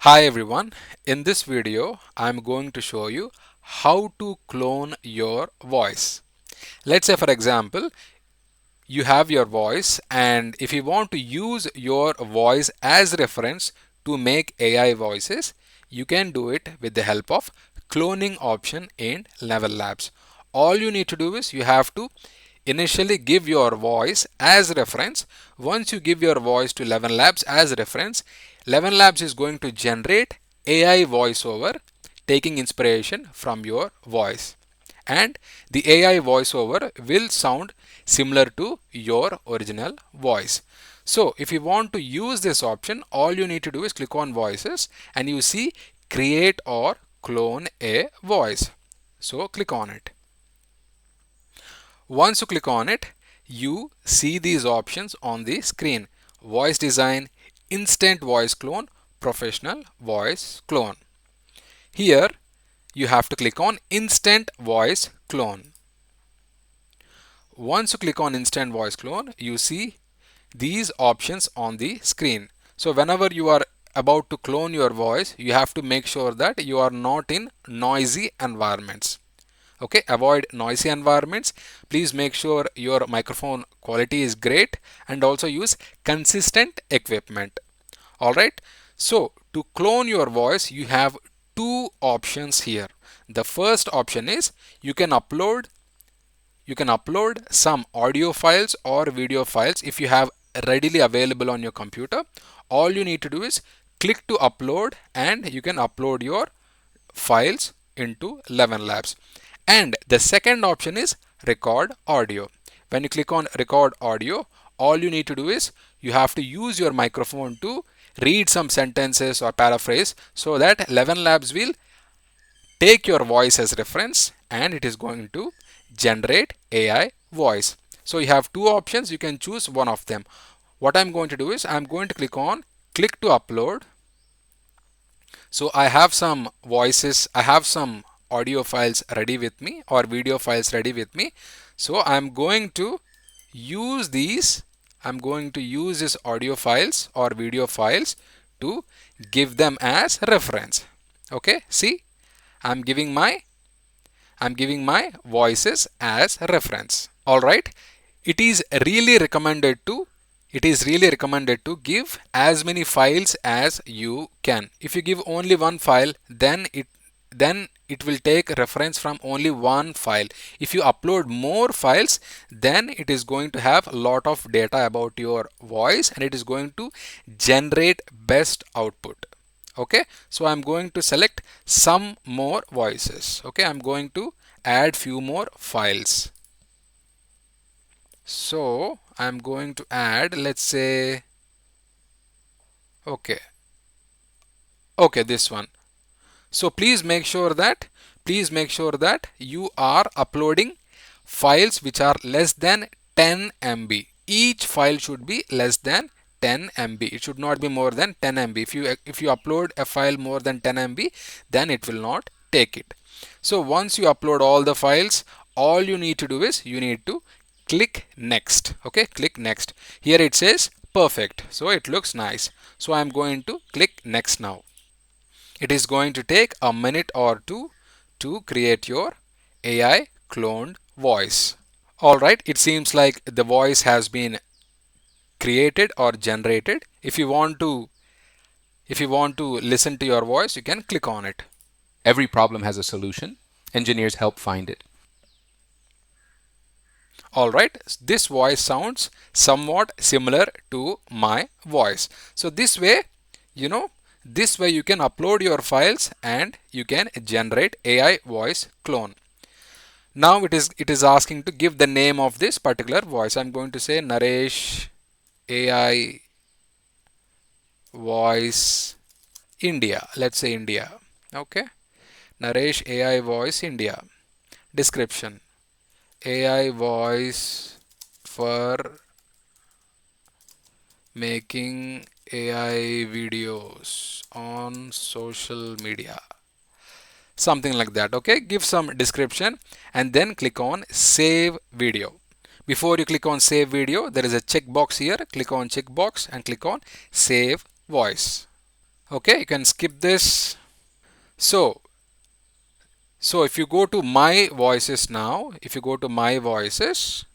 Hi everyone, in this video I'm going to show you how to clone your voice. Let's say for example you have your voice, and if you want to use your voice as reference to make AI voices, you can do it with the help of cloning option in Level Labs. All you need to do is you have to initially give your voice as reference. Once you give your voice to Eleven Labs as reference, Eleven Labs is going to generate AI voiceover taking inspiration from your voice, and the AI voiceover will sound similar to your original voice. So if you want to use this option, all you need to do is click on voices and you see create or clone a voice. So click on it. Once you click on it, you see these options on the screen: voice design, instant voice clone, professional voice clone. Here you have to click on instant voice clone. Once you click on instant voice clone, you see these options on the screen. So whenever you are about to clone your voice, you have to make sure that you are not in noisy environments. Okay, avoid noisy environments. Please make sure your microphone quality is great and also use consistent equipment. Alright, so to clone your voice, you have two options here. The first option is you can upload some audio files or video files if you have readily available on your computer. All you need to do is click to upload and you can upload your files into Eleven Labs. And the second option is record audio. When you click on record audio, all you need to do is you have to use your microphone to read some sentences or paraphrase, so that Eleven Labs will take your voice as reference and it is going to generate AI voice. So you have two options, you can choose one of them. What I'm going to do is I'm going to click on click to upload. So I have some voices, I have some audio files ready with me or video files ready with me. So I'm going to use these, I'm going to use these audio files or video files to give them as reference. Okay, see, I'm giving my voices as reference. Alright, it is really recommended to give as many files as you can. If you give only one file, then it will take reference from only one file. If you upload more files, then it is going to have a lot of data about your voice and it is going to generate best output. Okay, so I'm going to select some more voices. Okay, I'm going to add few more files. So I'm going to add, let's say, okay, this one. So please make sure that you are uploading files which are less than 10 MB. Each file should be less than 10 MB. It should not be more than 10 MB. If you upload a file more than 10 MB, then it will not take it. So once you upload all the files, all you need to do is you need to click next. Okay, click next. Here it says perfect, so it looks nice. So I'm going to click next now. It is going to take a minute or two to create your AI cloned voice. Alright, it seems like the voice has been created or generated. If you want to listen to your voice, you can click on it. Every problem has a solution. Engineers help find it. Alright, this voice sounds somewhat similar to my voice. So this way, you can upload your files and you can generate AI voice clone. Now it is asking to give the name of this particular voice. I'm going to say Naresh AI voice India. Let's say India. Okay. Naresh AI voice India. Description: AI voice for making AI videos on social media. Something like that. Okay, give some description and then click on save video. Before you click on save video, there is a checkbox here. Click on checkbox and click on save voice. Okay, you can skip this. So if you go to my voices now, if you go to my voices,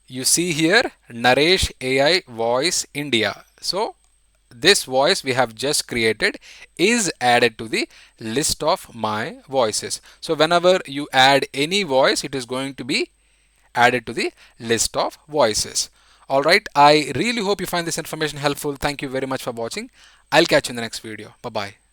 you see here Naresh AI Voice India. So this voice we have just created is added to the list of my voices. So whenever you add any voice, it is going to be added to the list of voices. Alright, I really hope you find this information helpful. Thank you very much for watching. I'll catch you in the next video. Bye bye.